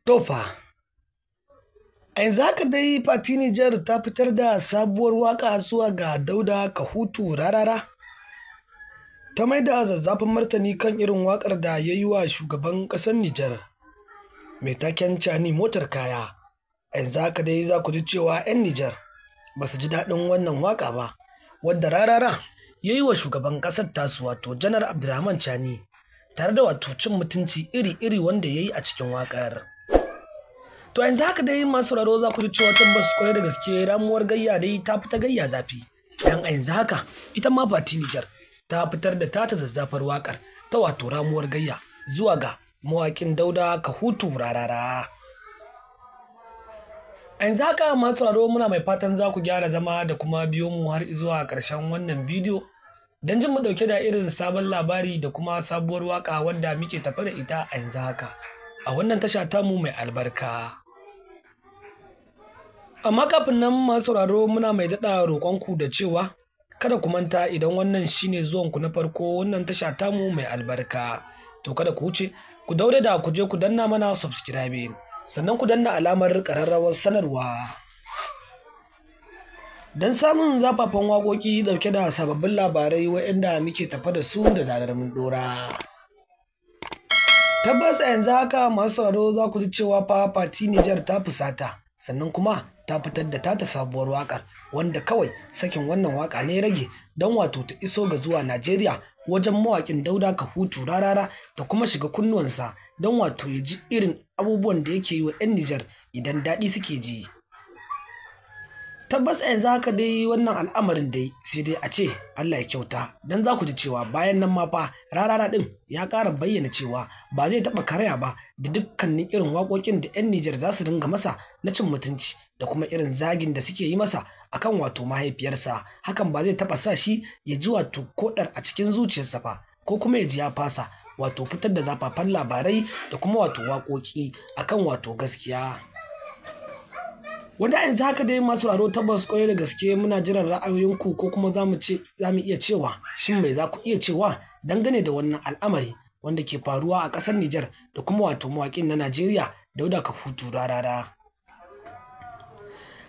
Tofa, a yanzu haka dai Fati Niger ta fitar da sabuwar waƙa zuwa ga Dauda Kahutu Rarara, ta maida zazzafan martani kan irin waƙar da ya yi wa shugaban ƙasar Nijar mai taken Cani motar kaya. A yanzu haka dai za ku ji cewa 'yan Nijar ba su ji daɗin wannan waƙa ba, wadda Rarara ya yi wa shugaban ƙasar tasu wato Janar Abdurrahman Chani, tare da wato cin mutunci iri-iri wanda ya yi a cikin waƙar. To yanzu haka dai masu sauraro za ku ji cewa tabbas kwarai da gaske ramuwar gayya dai ta fita gayya zafi. Dan a yanzu haka ita ma Fati Niger ta fitar da tata zazzafar waƙar ta wato ramuwar gayya zuwa ga mawaƙin Dauda Kahutu Rarara. A yanzu haka masu sauraro muna mai fatan za ku gyara zama da kuma biyo mu har zuwa ƙarshen wannan bidiyo don jin mu ɗauke da irin sabon labari da kuma sabuwar waƙa wadda muke tafe da ita a yanzu haka a wannan tasha tamu mai albarka. Amma kafin nan masu sauraro muna mai daɗa roƙonku da cewa kada ku manta idan wannan shine zuwanku na farko wannan tasha tamu mai albarka, to kada ku wuce ku daure da ku je ku danna mana subscribe sannan ku danna alamar ƙararrawar sanarwa don samun zafafan waƙoƙi ɗauke da sababbin labarai waɗanda muke tafa da su da zarar mun ɗora. Tabbas a yanzu haka masu sauraro za ku ji cewa fa Fati Niger ta fusata, sannan kuma ta fitar da tata sabuwar waƙar wanda kawai sakin wannan waƙa ne rage don wato ta iso ga zuwa Najeriya wajen mawaƙin Dauda Kahutu Rarara ta kuma shiga kunnuwansa don wato ya ji irin abubuwan da yake yi wa 'yan Nijar idan daɗi suke ji. Tabbas a yanzu haka dai wannan al'amarin dai sai dai a ce Allah ya kyauta, don za ku ji cewa bayan nan ma fa Rarara ɗin ya ƙara bayyana cewa ba zai taɓa karaya ba da dukkanin irin waƙoƙin da 'yan Nijar za su dinga masa na cin mutunci da kuma irin zagin da suke yi masa akan wato mahaifiyarsa. Hakan ba zai taɓa sa shi ya ji wato koɗar a cikin zuciyarsa ba, ko kuma ya ji ya fasa wato fitar da zafafan labarai da kuma wato waƙoƙi akan wato gaskiya. Wanda yanzu haka dai masu sauraro tabbas kwarai da gaske muna jiran ra'ayoyinku, ko kuma za mu iya cewa shin mai za ku iya cewa dangane da wannan al'amari wanda ke faruwa a ƙasar Nijar da kuma wato mawaƙin na Najeriya Dauda Kahutu Rarara.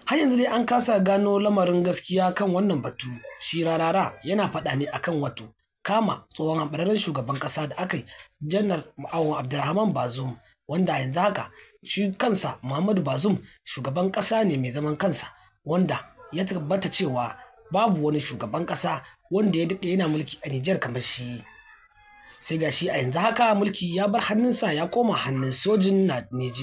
Har yanzu dai an kasa gano lamarin gaskiya kan wannan batu. Shi Rarara yana faɗa ne akan wato kama tsohon hambararren shugaban ƙasa da aka yi Janar Abdurrahman Bazoum, wanda a yanzu haka shi kansa Muhammadu Bazoum shugaban ƙasa ne mai zaman kansa, wanda ya tabbata cewa babu wani shugaban ƙasa wanda ya daɗe yana mulki a Nijar kamar shi. Sai ga shi a yanzu haka mulki ya bar hannunsa ya koma hannun sojin Nijar.